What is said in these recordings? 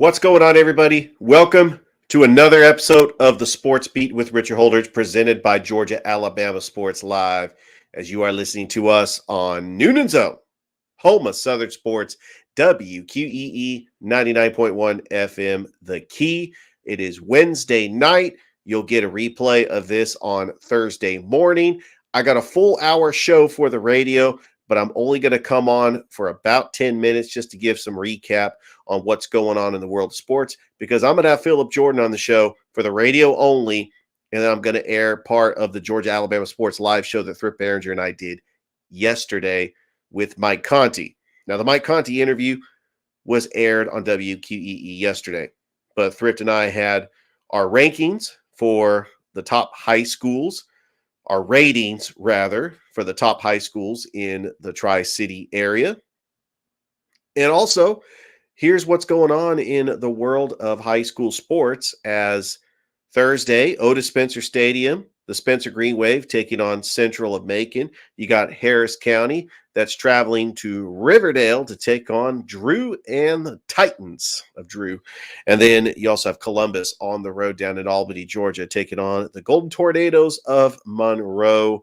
What's going on, everybody? Welcome to another episode of the Sports Beat with Richard Holdridge, presented by Georgia Alabama Sports Live, as you are listening to us on Noonan Zone, home of Southern Sports, WQEE 99.1 FM, The Key. It is Wednesday night. You'll get a replay of this on Thursday morning. I got a full hour show for the radio, but I'm only going to come on for about 10 minutes just to give some recap on what's going on in the world of sports, because I'm going to have Philip Jordan on the show for the radio only, and then I'm going to air part of the Georgia Alabama Sports Live show that Thrift Behringer and I did yesterday with Mike Conti. Now, the Mike Conti interview was aired on WQEE yesterday, but Thrift and I had our rankings for the top high schools, our ratings, rather, for the top high schools in the Tri-City area. And also, here's what's going on in the world of high school sports, as Thursday, Otis Spencer Stadium, the Spencer Green Wave taking on Central of Macon. You got Harris County that's traveling to Riverdale to take on Drew and the Titans of Drew. And then you also have Columbus on the road down in Albany, Georgia, taking on the Golden Tornadoes of Monroe.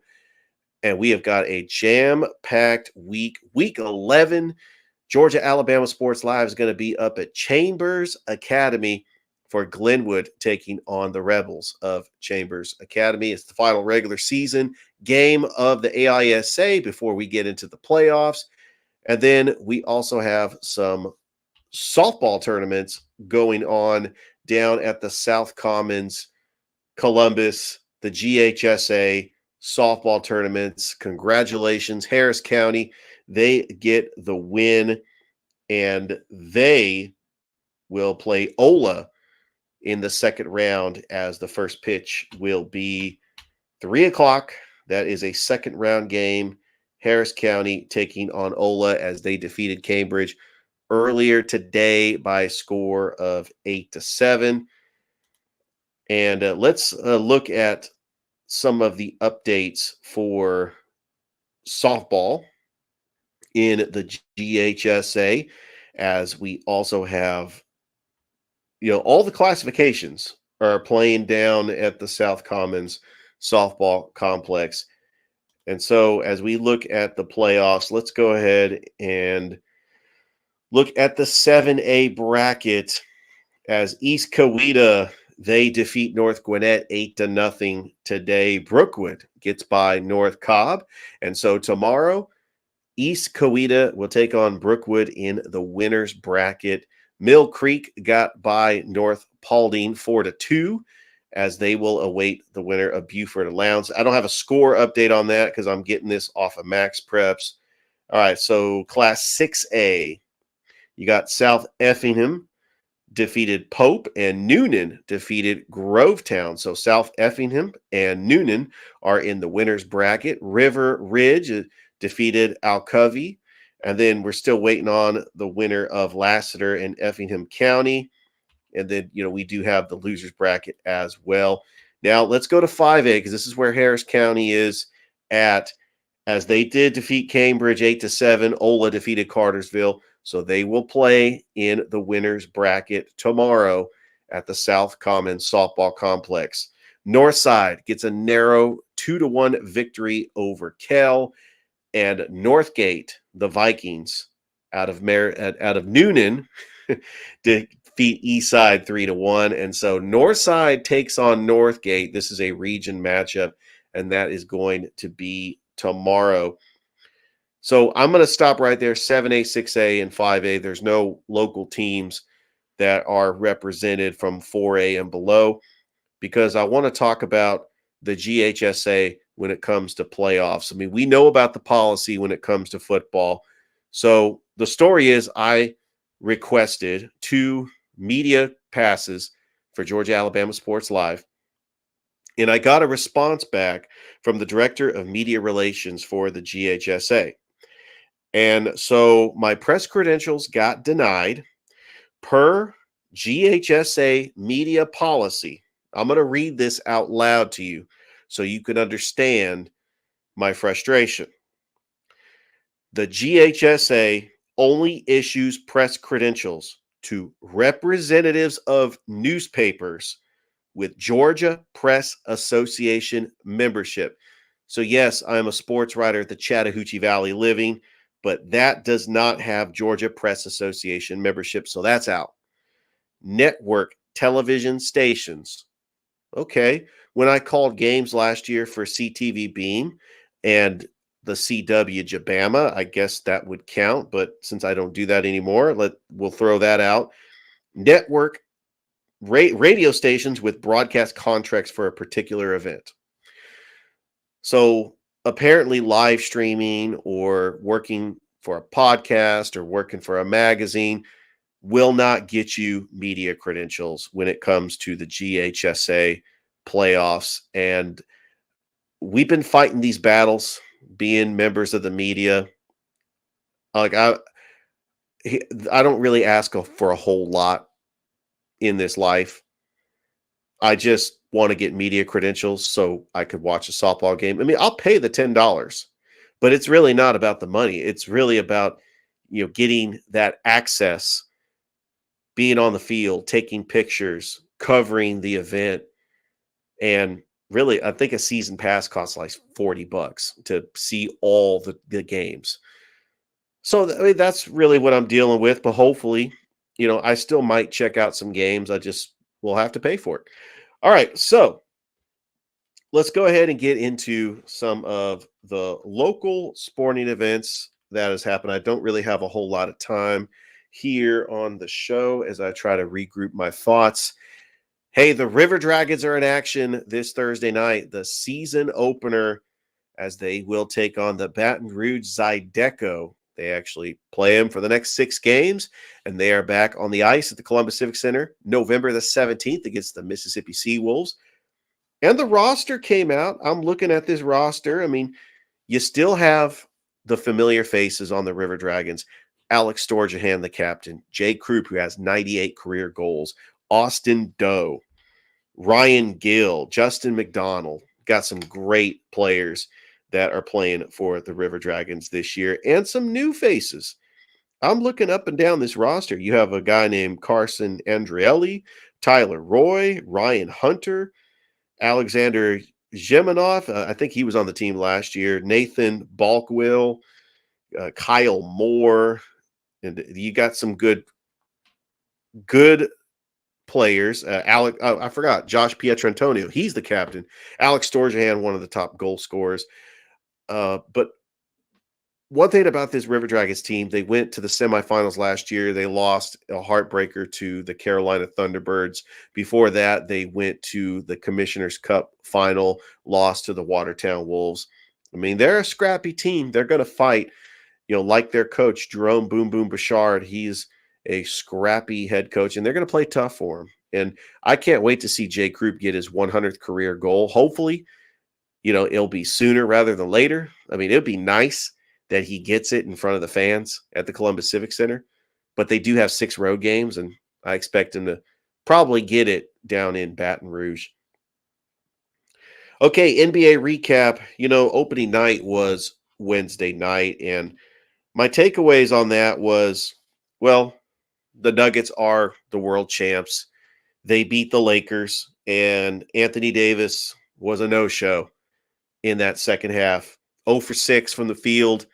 And we have got a jam-packed week. Week 11, Georgia Alabama Sports Live is going to be up at Chambers Academy for Glenwood taking on the Rebels of Chambers Academy. It's the final regular season game of the AISA before we get into the playoffs. And then we also have some softball tournaments going on down at the South Commons, Columbus, the GHSA softball tournaments. Congratulations, Harris County. They get the win, and they will play Ola in the second round, as the first pitch will be 3 o'clock. That is a second round game. Harris County taking on Ola, as they defeated Cambridge earlier today by a score of 8-7. And let's look at some of the updates for softball in the GHSA, as we also have, all the classifications are playing down at the South Commons softball complex. And so as we look at the playoffs, let's go ahead and look at the 7A bracket, as East Coweta, they defeat North Gwinnett 8-0 today. Brookwood gets by North Cobb. And so tomorrow, East Coweta will take on Brookwood in the winner's bracket. Mill Creek got by North Paulding 4-2, as they will await the winner of Buford and Lowndes. I don't have a score update on that because I'm getting this off of Max Preps. All right, so Class 6A, you got South Effingham defeated Pope, and Noonan defeated Grovetown. So South Effingham and Noonan are in the winner's bracket. River Ridge defeated Alcovey. And then we're still waiting on the winner of Lassiter and Effingham County. And then, we do have the loser's bracket as well. Now, let's go to 5A, because this is where Harris County is at, as they did defeat Cambridge 8-7. Ola defeated Cartersville. So they will play in the winner's bracket tomorrow at the South Commons softball complex. Northside gets a narrow 2-1 victory over Kell. And Northgate, the Vikings, out of Noonan, defeat Eastside 3-1. And so Northside takes on Northgate. This is a region matchup, and that is going to be tomorrow. So I'm going to stop right there. 7A, 6A, and 5A. There's no local teams that are represented from 4A and below, because I want to talk about the GHSA when it comes to playoffs. I mean, we know about the policy when it comes to football. So the story is, I requested 2 media passes for Georgia Alabama Sports Live, and I got a response back from the director of media relations for the GHSA. And so my press credentials got denied per GHSA media policy. I'm going to read this out loud to you so you can understand my frustration. The GHSA only issues press credentials to representatives of newspapers with Georgia Press Association membership. So, yes, I'm a sports writer at the Chattahoochee Valley Living, but that does not have Georgia Press Association membership. So that's out. Network television stations. Okay. When I called games last year for CTV Beam and the CW Jabama, I guess that would count. But since I don't do that anymore, we'll throw that out. Network radio stations with broadcast contracts for a particular event. So apparently live streaming or working for a podcast or working for a magazine will not get you media credentials when it comes to the GHSA playoffs. And we've been fighting these battles, being members of the media. Like I don't really ask for a whole lot in this life. I just want to get media credentials so I could watch a softball game. I mean, I'll pay the $10, but it's really not about the money. It's really about, getting that access, being on the field, taking pictures, covering the event. And really, I think a season pass costs like $40 to see all the games. So I mean, that's really what I'm dealing with. But hopefully, I still might check out some games. I just will have to pay for it. All right. So let's go ahead and get into some of the local sporting events that has happened. I don't really have a whole lot of time here on the show as I try to regroup my thoughts. Hey, the River Dragons are in action this Thursday night, the season opener, as they will take on the Baton Rouge Zydeco. They actually play them for the next 6 games, and they are back on the ice at the Columbus Civic Center November the 17th against the Mississippi Seawolves. And the roster came out. I'm looking at this roster. I mean, you still have the familiar faces on the River Dragons. Alex Storjahan, the captain. Jay Krupp, who has 98 career goals. Austin Doe. Ryan Gill. Justin McDonald. Got some great players that are playing for the River Dragons this year. And some new faces. I'm looking up and down this roster. You have a guy named Carson Andrielli, Tyler Roy, Ryan Hunter, Alexander Zhemanov, I think he was on the team last year. Nathan Balkwill, Kyle Moore, and you got some good players. I forgot Josh Pietrantonio. He's the captain. Alex Storjahan, one of the top goal scorers. But one thing about this River Dragons team, they went to the semifinals last year. They lost a heartbreaker to the Carolina Thunderbirds. Before that, they went to the Commissioner's Cup final, lost to the Watertown Wolves. I mean, they're a scrappy team. They're going to fight, like their coach, Jerome Boom Boom Bouchard. He's a scrappy head coach, and they're going to play tough for him. And I can't wait to see Jay Krupp get his 100th career goal. Hopefully, it'll be sooner rather than later. I mean, it would be nice that he gets it in front of the fans at the Columbus Civic Center. But they do have 6 road games, and I expect him to probably get it down in Baton Rouge. Okay, NBA recap. Opening night was Wednesday night, and my takeaways on that was, well, the Nuggets are the world champs. They beat the Lakers, and Anthony Davis was a no-show in that second half. 0 for 6 from the field,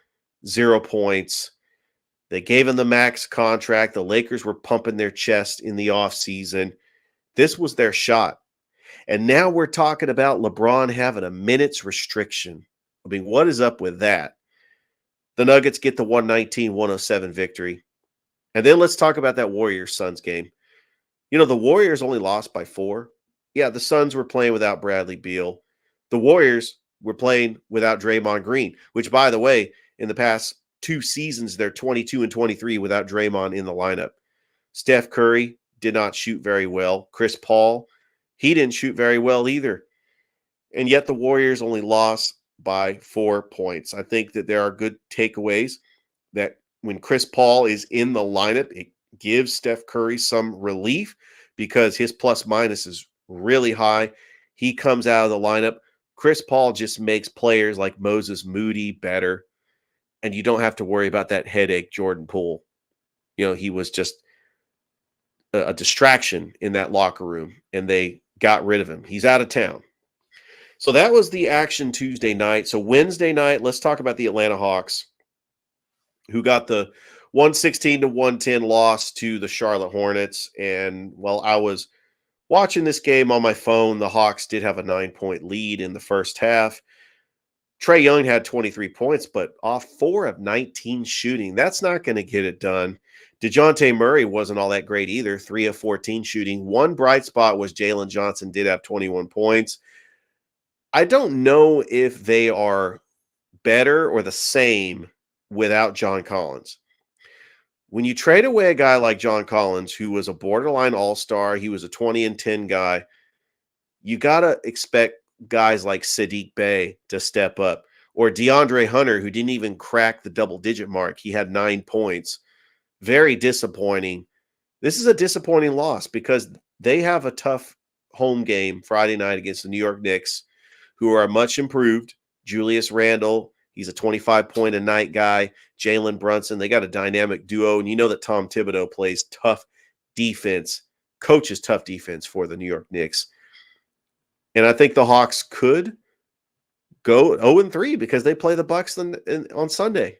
0 points. They gave him the max contract. The Lakers were pumping their chest in the offseason. This was their shot. And now we're talking about LeBron having a minute's restriction. I mean, what is up with that? The Nuggets get the 119-107 victory. And then let's talk about that Warriors-Suns game. The Warriors only lost by 4. Yeah, the Suns were playing without Bradley Beal. The Warriors were playing without Draymond Green, which, by the way, in the past 2 seasons, they're 22-23 without Draymond in the lineup. Steph Curry did not shoot very well. Chris Paul, he didn't shoot very well either. And yet the Warriors only lost by 4 points. I think that there are good takeaways that when Chris Paul is in the lineup, it gives Steph Curry some relief because his plus minus is really high. He comes out of the lineup. Chris Paul just makes players like Moses Moody better, and you don't have to worry about that headache, Jordan Poole. He was just a distraction in that locker room, and they got rid of him. He's out of town. So that was the action Tuesday night. So Wednesday night, let's talk about the Atlanta Hawks, who got the 116-110 loss to the Charlotte Hornets. And while I was watching this game on my phone, the Hawks did have a 9-point lead in the first half. Trae Young had 23 points, but off 4 of 19 shooting. That's not going to get it done. DeJounte Murray wasn't all that great either, 3 of 14 shooting. One bright spot was Jalen Johnson did have 21 points. I don't know if they are better or the same without John Collins. When you trade away a guy like John Collins, who was a borderline all-star, he was a 20-10 guy, you got to expect guys like Sadiq Bey to step up, or DeAndre Hunter, who didn't even crack the double-digit mark. He had 9 points. Very disappointing. This is a disappointing loss because they have a tough home game Friday night against the New York Knicks, who are much improved. Julius Randle, he's a 25-point-a-night guy. Jalen Brunson, they got a dynamic duo. And you know that Tom Thibodeau plays tough defense, coaches tough defense for the New York Knicks. And I think the Hawks could go 0-3 because they play the Bucks on Sunday.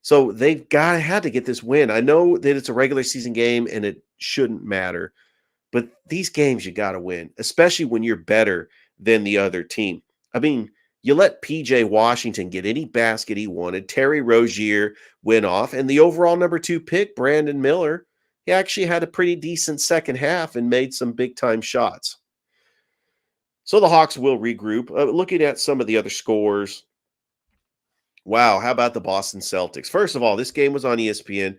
So they've had to get this win. I know that it's a regular season game and it shouldn't matter, but these games you got to win, especially when you're better than the other team. I mean, you let PJ Washington get any basket he wanted. Terry Rozier went off, and the overall number 2 pick, Brandon Miller, he actually had a pretty decent second half and made some big-time shots. So the Hawks will regroup. Looking at some of the other scores, wow, how about the Boston Celtics? First of all, this game was on ESPN.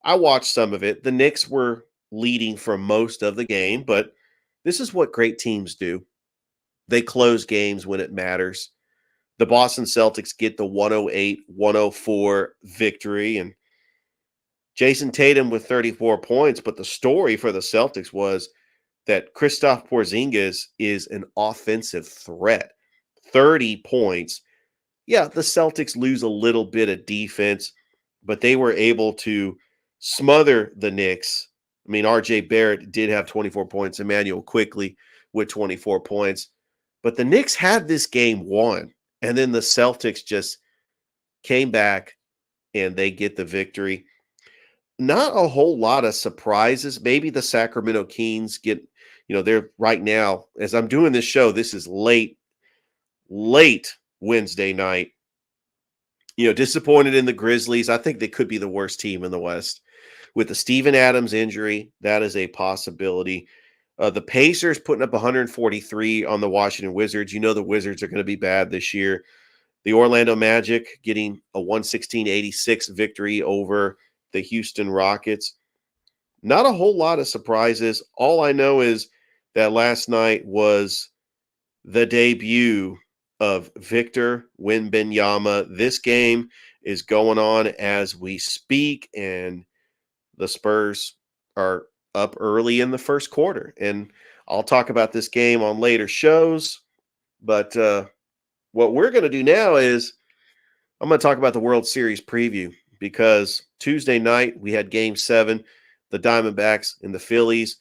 I watched some of it. The Knicks were leading for most of the game, but this is what great teams do. They close games when it matters. The Boston Celtics get the 108-104 victory, and Jason Tatum with 34 points. But the story for the Celtics was that Kristaps Porzingis is an offensive threat. 30 points. Yeah, the Celtics lose a little bit of defense, but they were able to smother the Knicks. I mean, RJ Barrett did have 24 points. Emmanuel Quickley with 24 points. But the Knicks had this game won, and then the Celtics just came back, and they get the victory. Not a whole lot of surprises. Maybe the Sacramento Kings get, they're right now, as I'm doing this show, this is late Wednesday night. Disappointed in the Grizzlies. I think they could be the worst team in the West. With the Steven Adams injury, that is a possibility. The Pacers putting up 143 on the Washington Wizards. The Wizards are going to be bad this year. The Orlando Magic getting a 116-86 victory over the Houston Rockets. Not a whole lot of surprises. All I know is that last night was the debut of Victor Wembanyama. This game is going on as we speak, and the Spurs are up early in the first quarter. And I'll talk about this game on later shows. But what we're going to do now is I'm going to talk about the World Series preview, because Tuesday night we had Game 7, the Diamondbacks and the Phillies.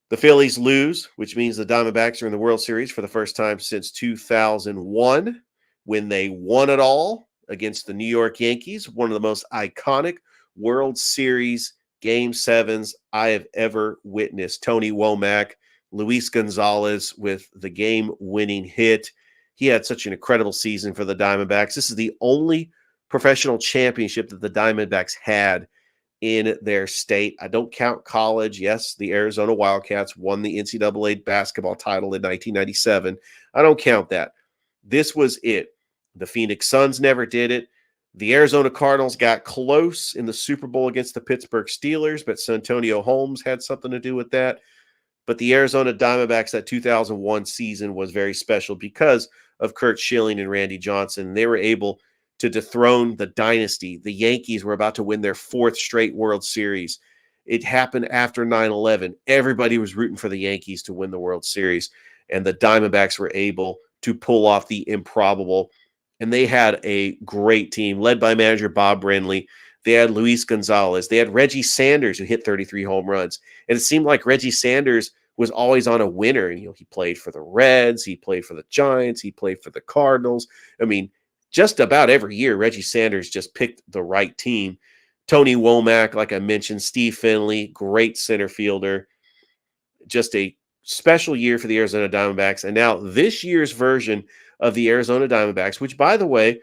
The Phillies lose, which means the Diamondbacks are in the World Series for the first time since 2001, when they won it all against the New York Yankees, one of the most iconic World Series Game 7s I have ever witnessed. Tony Womack, Luis Gonzalez with the game-winning hit. He had such an incredible season for the Diamondbacks. This is the only professional championship that the Diamondbacks had in their state. I don't count college. Yes, the Arizona Wildcats won the NCAA basketball title in 1997. I don't count that. This was it. The Phoenix Suns never did it. The Arizona Cardinals got close in the Super Bowl against the Pittsburgh Steelers, but Santonio Holmes had something to do with that. But the Arizona Diamondbacks, that 2001 season was very special because of Curt Schilling and Randy Johnson. They were able to dethrone the dynasty. The Yankees were about to win their 4th straight World Series. It happened after 9/11. Everybody was rooting for the Yankees to win the World Series, and the Diamondbacks were able to pull off the improbable. And they had a great team led by manager Bob Brenly. They had Luis Gonzalez. They had Reggie Sanders, who hit 33 home runs. And it seemed like Reggie Sanders was always on a winner. He played for the Reds. He played for the Giants. He played for the Cardinals. I mean, just about every year, Reggie Sanders just picked the right team. Tony Womack, like I mentioned, Steve Finley, great center fielder. Just a special year for the Arizona Diamondbacks. And now this year's version of the Arizona Diamondbacks, which, by the way,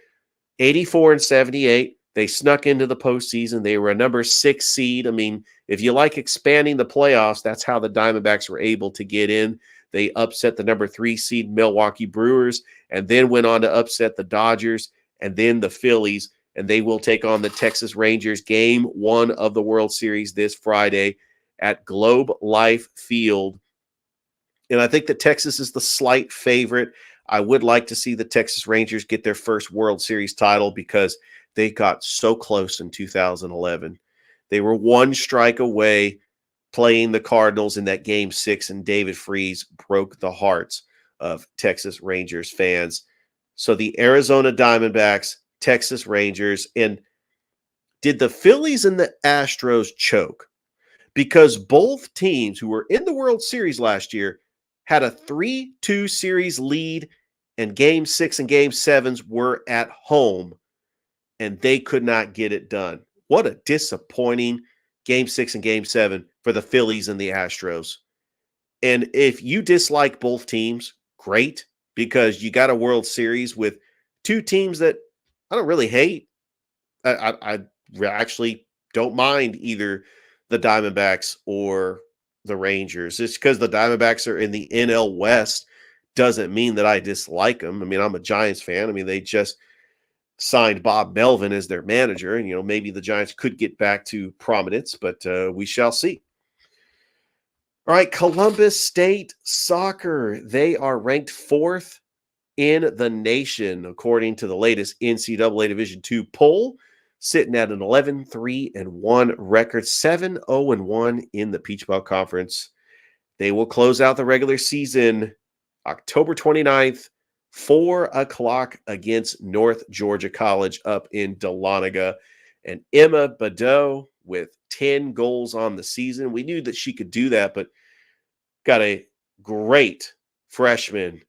84 and 78, they snuck into the postseason. They were a number 6 seed. I mean, if you like expanding the playoffs, that's how the Diamondbacks were able to get in. They upset the number 3 seed Milwaukee Brewers and then went on to upset the Dodgers and then the Phillies. And they will take on the Texas Rangers game 1 of the World Series this Friday at Globe Life Field. And I think that Texas is the slight favorite. I would like to see the Texas Rangers get their first World Series title because they got so close in 2011. They were 1 strike away playing the Cardinals in that Game 6, and David Freese broke the hearts of Texas Rangers fans. So the Arizona Diamondbacks, Texas Rangers, and did the Phillies and the Astros choke? Because both teams who were in the World Series last year had a 3-2 series lead, and Game 6 and Game 7s were at home, and they could not get it done. What a disappointing Game 6 and Game 7 for the Phillies and the Astros. And if you dislike both teams, great, because you got a World Series with 2 teams that I don't really hate. I actually don't mind either the Diamondbacks or the Rangers. It's because the Diamondbacks are in the NL West doesn't mean that I dislike them. I mean, I'm a Giants fan. I mean, they just signed Bob Melvin as their manager, and maybe the Giants could get back to prominence, but we shall see. All right, Columbus State Soccer. They are ranked 4th in the nation, according to the latest NCAA Division II poll, sitting at an 11-3-1 record, 7-0-1 in the Peach Belt Conference. They will close out the regular season October 29th, 4 o'clock against North Georgia College up in Dahlonega. And Emma Badeau with 10 goals on the season. We knew that she could do that, but got a great freshman,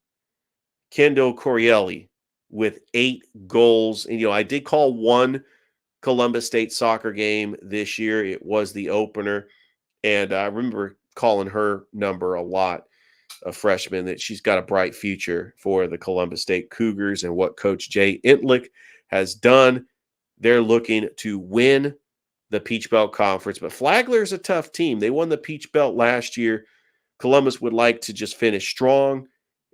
Kendall Corielli, with 8 goals. And, I did call one Columbus State soccer game this year. It was the opener. And I remember calling her number a lot, a freshman, that she's got a bright future for the Columbus State Cougars and what Coach Jay Entlick has done. They're looking to win the Peach Belt Conference. But Flagler is a tough team. They won the Peach Belt last year. Columbus would like to just finish strong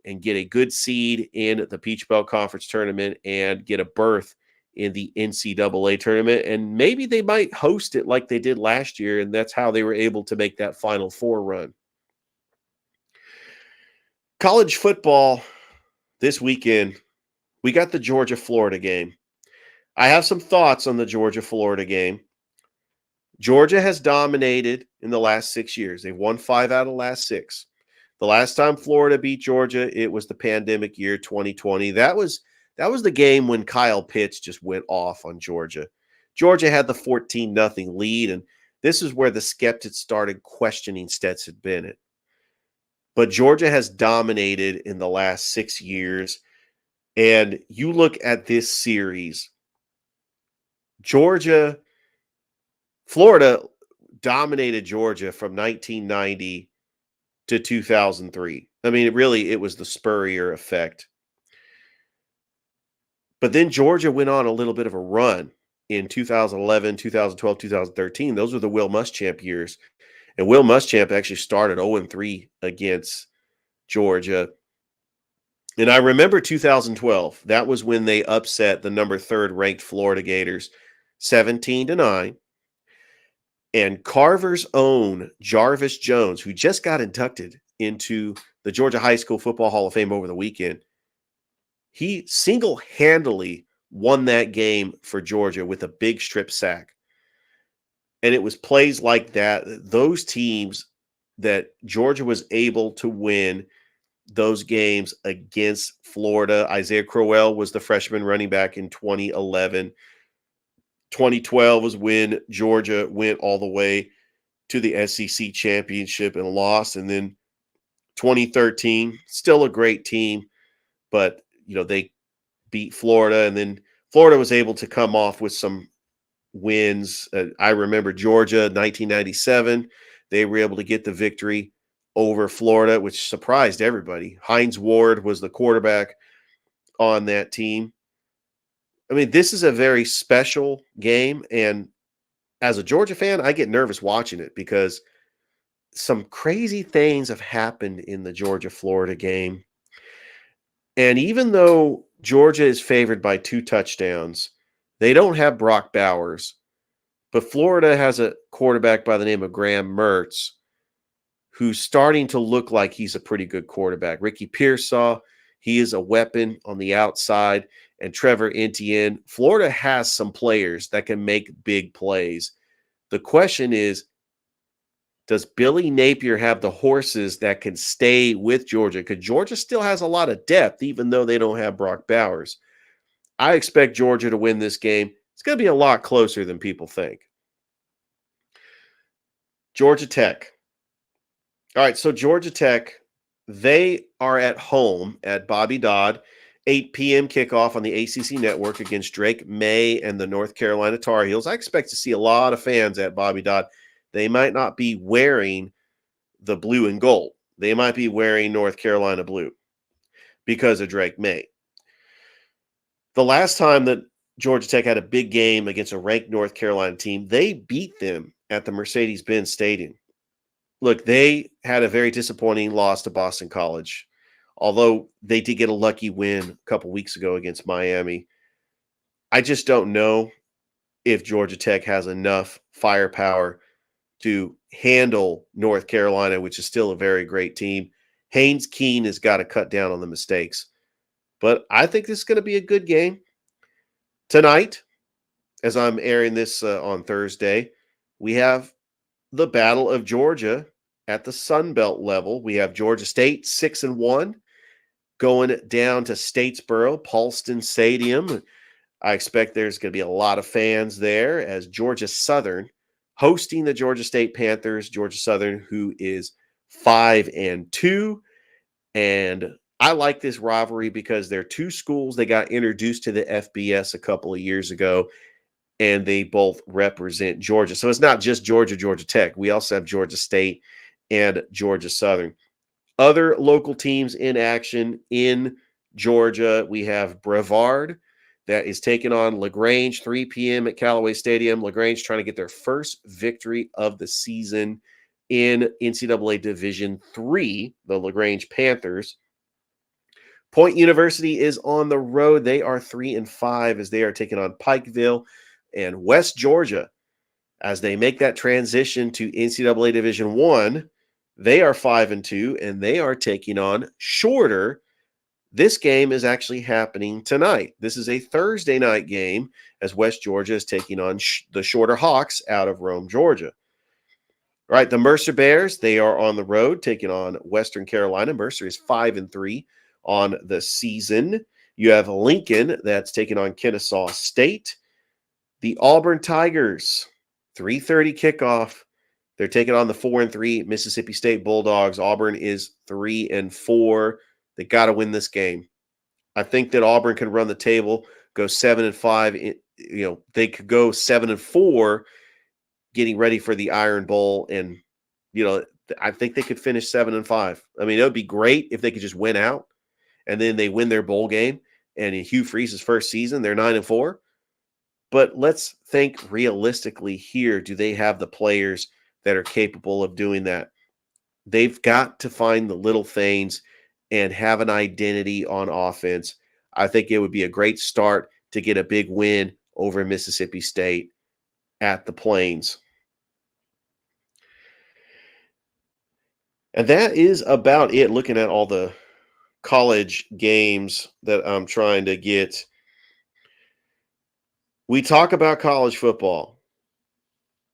and get a good seed in the Peach Belt Conference tournament and get a berth in the NCAA tournament. And maybe they might host it like they did last year, and that's how they were able to make that Final Four run. College football this weekend, we got the Georgia-Florida game. I have some thoughts on the Georgia-Florida game. Georgia has dominated in the last 6 years. They've won 5 out of the last 6. The last time Florida beat Georgia, it was the pandemic year, 2020. That was the game when Kyle Pitts just went off on Georgia. Georgia had the 14-0 lead, and this is where the skeptics started questioning Stetson Bennett. But Georgia has dominated in the last 6 years, and you look at this series, Florida dominated Georgia from 1990 to 2003. I mean, it was the Spurrier effect. But then Georgia went on a little bit of a run in 2011, 2012, 2013. Those were the Will Muschamp years. And Will Muschamp actually started 0-3 against Georgia. And I remember 2012. That was when they upset the number 3rd ranked Florida Gators 17-9. And Carver's own Jarvis Jones, who just got inducted into the Georgia High School Football Hall of Fame over the weekend, he single-handedly won that game for Georgia with a big strip sack. And it was plays like that, those teams that Georgia was able to win those games against Florida. Isaiah Crowell was the freshman running back in 2011. 2012 was when Georgia went all the way to the SEC championship and lost. And then 2013, still a great team, but they beat Florida, and then Florida was able to come off with some wins. I remember Georgia 1997. They were able to get the victory over Florida, which surprised everybody. Hines Ward was the quarterback on that team. I mean, this is a very special game, and as a Georgia fan, I get nervous watching it because some crazy things have happened in the Georgia-Florida game. And even though Georgia is favored by 2 touchdowns, they don't have Brock Bowers, but Florida has a quarterback by the name of Graham Mertz, who's starting to look like he's a pretty good quarterback. Ricky Pearsall, he is a weapon on the outside, and Trevor Etienne. Florida has some players that can make big plays. The question is, does Billy Napier have the horses that can stay with Georgia? Because Georgia still has a lot of depth, even though they don't have Brock Bowers. I expect Georgia to win this game. It's going to be a lot closer than people think. Georgia Tech. All right, so Georgia Tech, they are at home at Bobby Dodd. 8 p.m. kickoff on the ACC network against Drake May and the North Carolina Tar Heels. I expect to see a lot of fans at Bobby Dodd. They might not be wearing the blue and gold. They might be wearing North Carolina blue because of Drake May. The last time that Georgia Tech had a big game against a ranked North Carolina team, they beat them at the Mercedes-Benz Stadium. Look, they had a very disappointing loss to Boston College, although they did get a lucky win a couple weeks ago against Miami. I just don't know if Georgia Tech has enough firepower to handle North Carolina, which is still a very great team. Haynes Keene has got to cut down on the mistakes. But I think this is going to be a good game. Tonight, as I'm airing this on Thursday, we have the Battle of Georgia at the Sun Belt level. We have Georgia State 6-1 going down to Statesboro, Paulston Stadium. I expect there's going to be a lot of fans there as Georgia Southern hosting the Georgia State Panthers. Georgia Southern, who is 5-2. And I like this rivalry because they're two schools. They got introduced to the FBS a couple of years ago, and they both represent Georgia. So it's not just Georgia, Georgia Tech. We also have Georgia State and Georgia Southern. Other local teams in action in Georgia, we have Brevard that is taking on LaGrange, 3 p.m. at Callaway Stadium. LaGrange trying to get their first victory of the season in NCAA Division III, the LaGrange Panthers. Point University is on the road. They are 3-5 as they are taking on Pikeville and West Georgia. As they make that transition to NCAA Division I, they are 5-2, and they are taking on Shorter. This game is actually happening tonight. This is a Thursday night game as West Georgia is taking on the Shorter Hawks out of Rome, Georgia. All right, the Mercer Bears, they are on the road taking on Western Carolina. Mercer is 5-3 on the season. You have Lincoln that's taking on Kennesaw State. The Auburn Tigers, 3:30 kickoff. They're taking on the 4-3 Mississippi State Bulldogs. Auburn is 3-4. They got to win this game. I think that Auburn can run the table, go 7-5. They could go 7-4, getting ready for the Iron Bowl, and I think they could finish 7-5. I mean, it would be great if they could just win out, and then they win their bowl game. And in Hugh Freeze's first season, they're 9-4. But let's think realistically here. Do they have the players that are capable of doing that? They've got to find the little things and have an identity on offense. I think it would be a great start to get a big win over Mississippi State at the Plains. And that is about it, looking at all the college games that I'm trying to get. We talk about college football,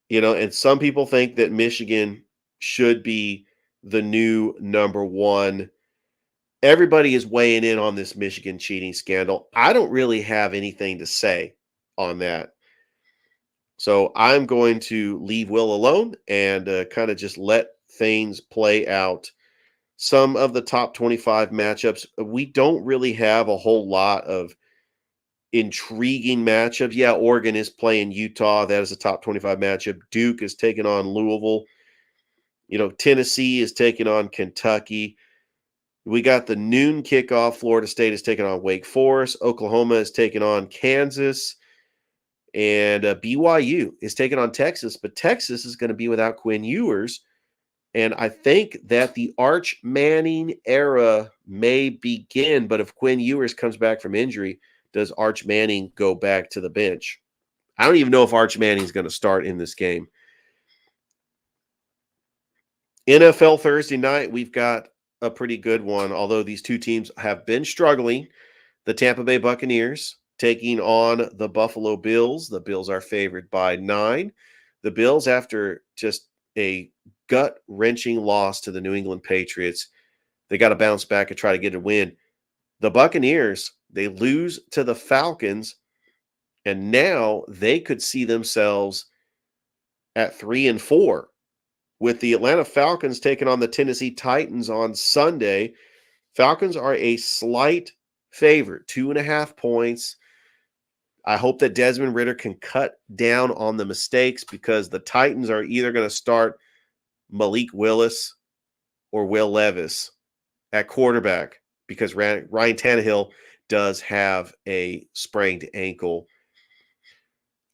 and some people think that Michigan should be the new number one. Everybody is weighing in on this Michigan cheating scandal. I don't really have anything to say on that. So I'm going to leave Will alone and kind of just let things play out. Some of the top 25 matchups, we don't really have a whole lot of intriguing matchups. Yeah, Oregon is playing Utah. That is a top 25 matchup. Duke is taking on Louisville. Tennessee is taking on Kentucky. We got the noon kickoff. Florida State is taking on Wake Forest. Oklahoma is taking on Kansas. And BYU is taking on Texas. But Texas is going to be without Quinn Ewers. And I think that the Arch Manning era may begin. But if Quinn Ewers comes back from injury, does Arch Manning go back to the bench? I don't even know if Arch Manning is going to start in this game. NFL Thursday night, we've got a pretty good one, although these two teams have been struggling. The Tampa Bay Buccaneers taking on the Buffalo Bills. The Bills are favored by 9. The Bills, after just a gut-wrenching loss to the New England Patriots, they got to bounce back and try to get a win. The Buccaneers, they lose to the Falcons, and now they could see themselves at 3-4. With the Atlanta Falcons taking on the Tennessee Titans on Sunday. Falcons are a slight favorite, 2.5 points. I hope that Desmond Ridder can cut down on the mistakes because the Titans are either going to start Malik Willis or Will Levis at quarterback because Ryan Tannehill does have a sprained ankle.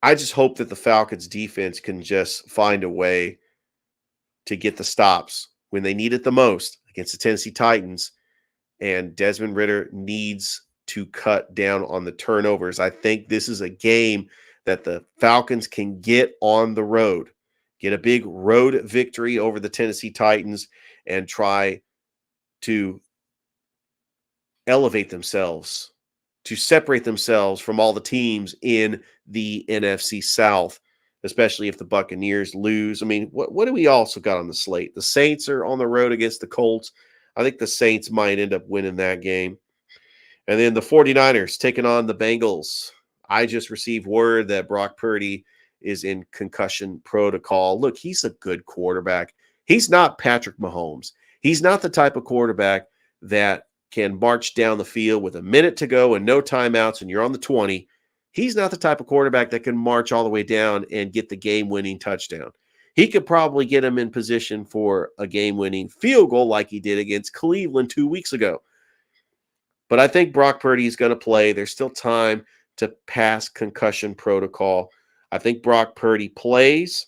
I just hope that the Falcons defense can just find a way to get the stops when they need it the most against the Tennessee Titans. And Desmond Ridder needs to cut down on the turnovers. I think this is a game that the Falcons can get on the road, get a big road victory over the Tennessee Titans, and try to elevate themselves, to separate themselves from all the teams in the NFC South, especially if the Buccaneers lose. I mean, what do we also got on the slate? The Saints are on the road against the Colts. I think the Saints might end up winning that game. And then the 49ers taking on the Bengals. I just received word that Brock Purdy is in concussion protocol. Look, he's a good quarterback. He's not Patrick Mahomes. He's not the type of quarterback that can march down the field with a minute to go and no timeouts and you're on the 20. He's not the type of quarterback that can march all the way down and get the game-winning touchdown. He could probably get him in position for a game-winning field goal like he did against Cleveland 2 weeks ago. But I think Brock Purdy is going to play. There's still time to pass concussion protocol. I think Brock Purdy plays,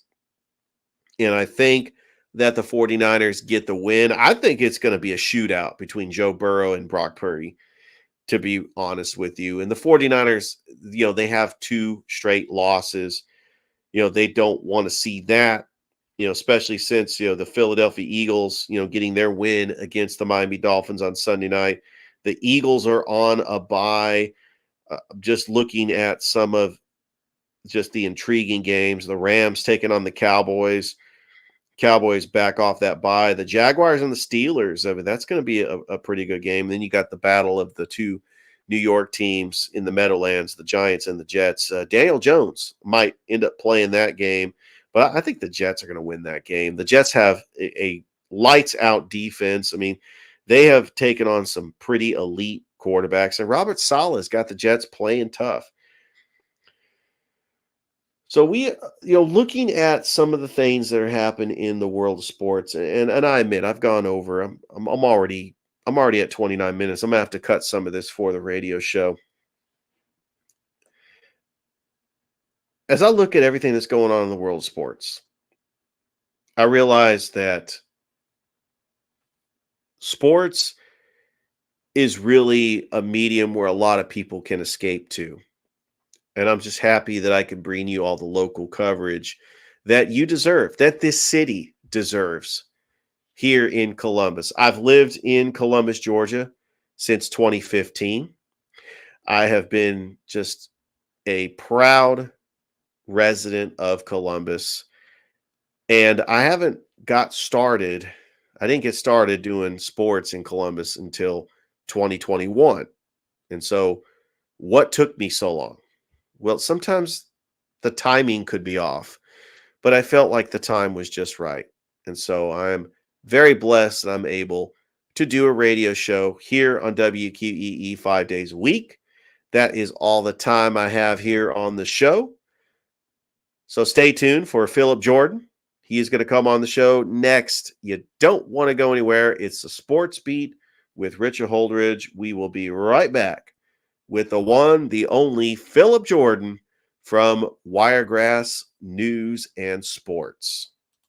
and I think that the 49ers get the win. I think it's going to be a shootout between Joe Burrow and Brock Purdy, to be honest with you. And the 49ers, they have 2 straight losses. They don't want to see that, especially since, the Philadelphia Eagles, getting their win against the Miami Dolphins on Sunday night. The Eagles are on a bye. Just looking at some of just the intriguing games, the Rams taking on the Cowboys. Cowboys back off that bye. The Jaguars and the Steelers. I mean, that's going to be a pretty good game. And then you got the battle of the 2 New York teams in the Meadowlands, the Giants and the Jets. Daniel Jones might end up playing that game, but I think the Jets are going to win that game. The Jets have a lights-out defense. I mean, they have taken on some pretty elite quarterbacks, and Robert Saleh's got the Jets playing tough. So we, looking at some of the things that are happening in the world of sports, and I admit I've gone over. I'm already at 29 minutes. I'm gonna have to cut some of this for the radio show. As I look at everything that's going on in the world of sports, I realize that sports is really a medium where a lot of people can escape to. And I'm just happy that I can bring you all the local coverage that you deserve, that this city deserves here in Columbus. I've lived in Columbus, Georgia since 2015. I have been just a proud resident of Columbus. And I haven't got started. I didn't get started doing sports in Columbus until 2021. And so what took me so long? Well, sometimes the timing could be off, but I felt like the time was just right. And so I'm very blessed that I'm able to do a radio show here on WQEE 5 days a week. That is all the time I have here on the show. So stay tuned for Philip Jordan. He is going to come on the show next. You don't want to go anywhere. It's the Sports Beat with Richard Holdridge. We will be right back with the one, the only Philip Jordan from Wiregrass News and Sports.